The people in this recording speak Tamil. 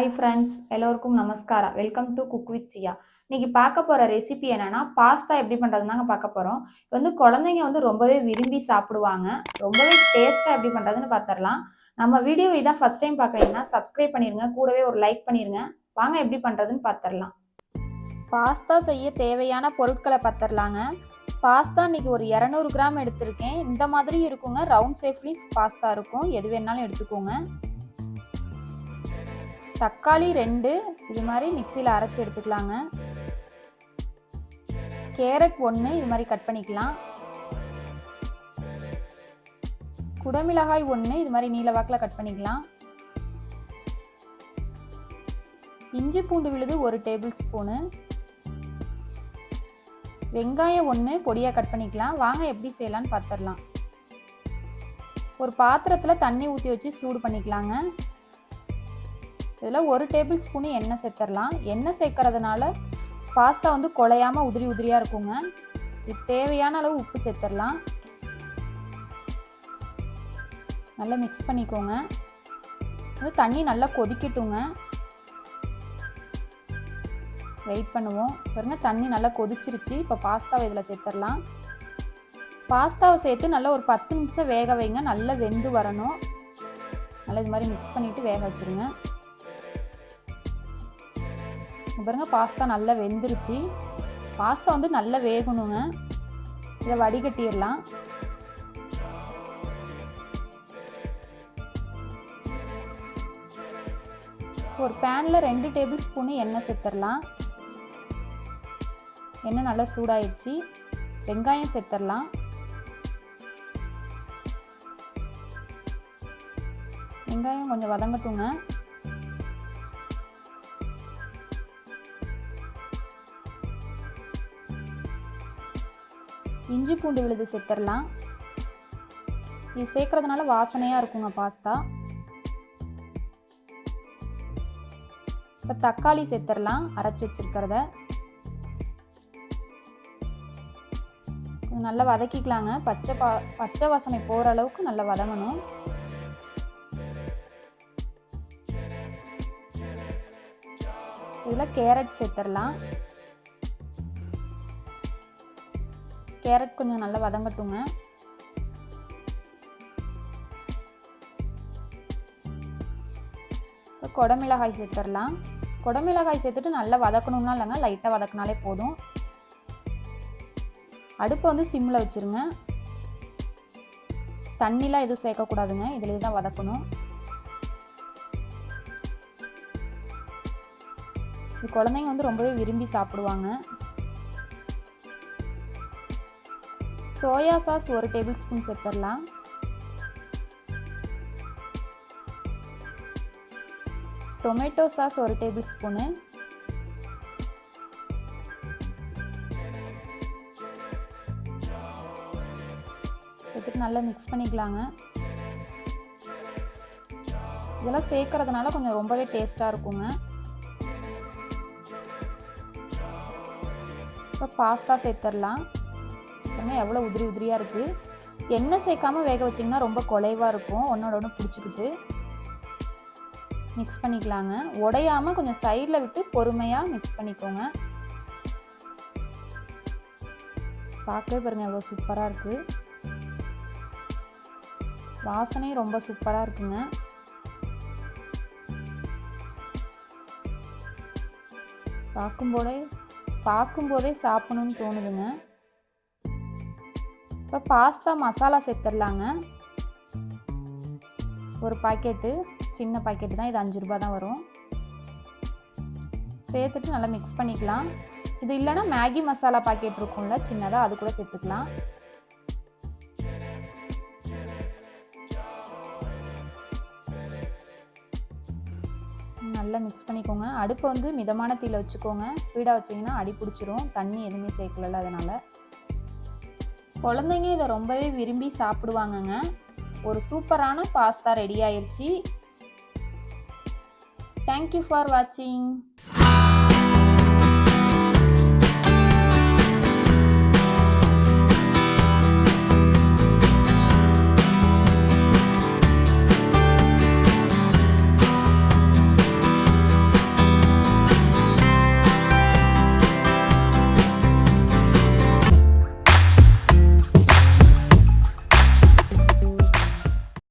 ஹாய் ஃப்ரெண்ட்ஸ், எல்லோருக்கும் நமஸ்காரா. வெல்கம் டு குக் வித் சியா. இன்னைக்கு பார்க்க போகிற ரெசிபி என்னன்னா பாஸ்தா எப்படி பண்ணுறதுன்னு தாங்க பார்க்க போகிறோம். இது வந்து குழந்தைங்க வந்து ரொம்பவே விரும்பி சாப்பிடுவாங்க. ரொம்பவே டேஸ்ட்டாக எப்படி பண்ணுறதுன்னு பார்த்துடலாம். நம்ம வீடியோ இதான் ஃபர்ஸ்ட் டைம் பார்க்குறீங்கன்னா சப்ஸ்கிரைப் பண்ணிடுங்க, கூடவே ஒரு லைக் பண்ணிடுங்க. வாங்க எப்படி பண்ணுறதுன்னு பார்த்துடலாம். பாஸ்தா செய்ய தேவையான பொருட்களை பார்த்துடலாங்க. பாஸ்தா இன்னைக்கு ஒரு 200 கிராம் எடுத்திருக்கேன். இந்த மாதிரி இருக்குங்க, ரவுண்ட் ஷேப்லேயும் பாஸ்தா இருக்கும், எது வேணாலும் எடுத்துக்கோங்க. தக்காளி 2 இது மாதிரி மிக்சியில் அரைச்சி எடுத்துக்கலாங்க. கேரட் 1 இது மாதிரி கட் பண்ணிக்கலாம். குடமிளகாய் 1 இது மாதிரி நீல வாக்கில் கட் பண்ணிக்கலாம். இஞ்சி பூண்டு விழுது 1 டேபிள் ஸ்பூனு. வெங்காயம் 1 பொடியாக கட் பண்ணிக்கலாம். வாங்க எப்படி செய்யலான்னு பார்த்துடலாம். ஒரு பாத்திரத்தில் தண்ணி ஊற்றி வச்சு சூடு பண்ணிக்கலாங்க. இதில் 1 டேபிள் ஸ்பூனு எண்ணெய் சேர்த்துடலாம். எண்ணெய் சேர்க்கறதுனால பாஸ்தா வந்து குழையாமல் உதிரி உதிரியாக இருக்குங்க. இது தேவையான அளவு உப்பு சேர்த்துடலாம். நல்லா மிக்ஸ் பண்ணிக்கோங்க. வந்து தண்ணி நல்லா கொதிக்கட்டுங்க. வெயிட் பண்ணுவோம். பாருங்க, தண்ணி நல்லா கொதிச்சிருச்சு. இப்போ பாஸ்தாவை இதில் சேர்த்துடலாம். பாஸ்தாவை சேர்த்து நல்லா ஒரு 10 நிமிஷம் வேக வைங்க. நல்லா வெந்து வரணும். நல்லா இது மாதிரி மிக்ஸ் பண்ணிவிட்டு வேக வச்சுருங்க. பாருங்க, பாஸ்தா நல்லா வெந்துருச்சு. பாஸ்தா வந்து நல்லா வேகணுங்க. இதை வடிகட்டிடலாம். ஒரு பேனில் 2 டேபிள் ஸ்பூனு எண்ணெய் சேர்த்துடலாம். எண்ணெய் நல்லா சூடாயிருச்சு. வெங்காயம் சேர்த்துடலாம். வெங்காயம் கொஞ்சம் வதங்கட்டுங்க. இஞ்சி பூண்டு விழுது சேர்த்துடலாம். இது சேர்க்கறதுனால வாசனையாக இருக்குங்க பாஸ்தா. இப்போ தக்காளி சேர்த்துடலாம், அரைச்சி வச்சிருக்கிறத. நல்லா வதக்கிக்கலாங்க. பச்சை வாசனை போகிற அளவுக்கு நல்லா வதங்கணும். இதில் கேரட் சேர்த்துடலாம். கேரட் கொஞ்சம் நல்லா வதங்கட்டுங்க. குடமிளகாய் சேர்த்துடலாம். குடமிளகாய் சேர்த்துட்டு நல்லா வதக்கணும்னா இல்லைங்க, லைட்டாக வதக்கினாலே போதும். அடுப்பை வந்து சிம்மில் வச்சுருங்க. தண்ணிலாம் எதுவும் சேர்க்கக்கூடாதுங்க, இதில் தான் வதக்கணும். இது குழந்தைங்க வந்து ரொம்பவே விரும்பி சாப்பிடுவாங்க. சோயா சாஸ் 1 டேபிள் ஸ்பூன் சேர்த்துடலாம். Tomato sauce 1 table spoon. சேர்த்துட்டு நல்லா மிக்ஸ் பண்ணிக்கலாங்க. இதெல்லாம் சேர்க்கறதுனால கொஞ்சம் ரொம்பவே டேஸ்ட்டாக இருக்குங்க. இப்போ பாஸ்தா சேர்த்துடலாம். எவ்வளோ உதிரி உதிரியாக இருக்குது. எண்ணெய் சேர்க்காமல் வேக வச்சிங்கன்னா ரொம்ப குலைவாக இருக்கும், ஒன்றோட ஒன்று பிடிச்சிக்கிட்டு. மிக்ஸ் பண்ணிக்கலாங்க. உடையாமல் கொஞ்சம் சைடில் விட்டு பொறுமையாக மிக்ஸ் பண்ணிக்கோங்க. பார்க்கவே பாருங்கள் எவ்வளோ சூப்பராக இருக்குது. வாசனையும் ரொம்ப சூப்பராக இருக்குங்க. பார்க்கும்போதே சாப்பிடணும்னு தோணுதுங்க. இப்போ பாஸ்தா மசாலா சேர்த்துடலாங்க. ஒரு பாக்கெட்டு, சின்ன பாக்கெட்டு தான், இது 5 ரூபா தான் வரும். சேர்த்துட்டு நல்லா மிக்ஸ் பண்ணிக்கலாம். இது இல்லைன்னா மேகி மசாலா பாக்கெட் இருக்கும்ல சின்னதாக, அது கூட சேர்த்துக்கலாம். நல்லா மிக்ஸ் பண்ணிக்கோங்க. அடுப்பை வந்து மிதமான தீயில வச்சுக்கோங்க. ஸ்பீடாக வச்சிங்கன்னா அடி பிடிச்சிரும். தண்ணி எதுவுமே சேர்க்கல, அதனால். குழந்தைங்க இதை ரொம்பவே விரும்பி சாப்பிடுவாங்கங்க. ஒரு சூப்பரான பாஸ்தா ரெடி ஆயிடுச்சு. தேங்க்யூ ஃபார் வாட்சிங்.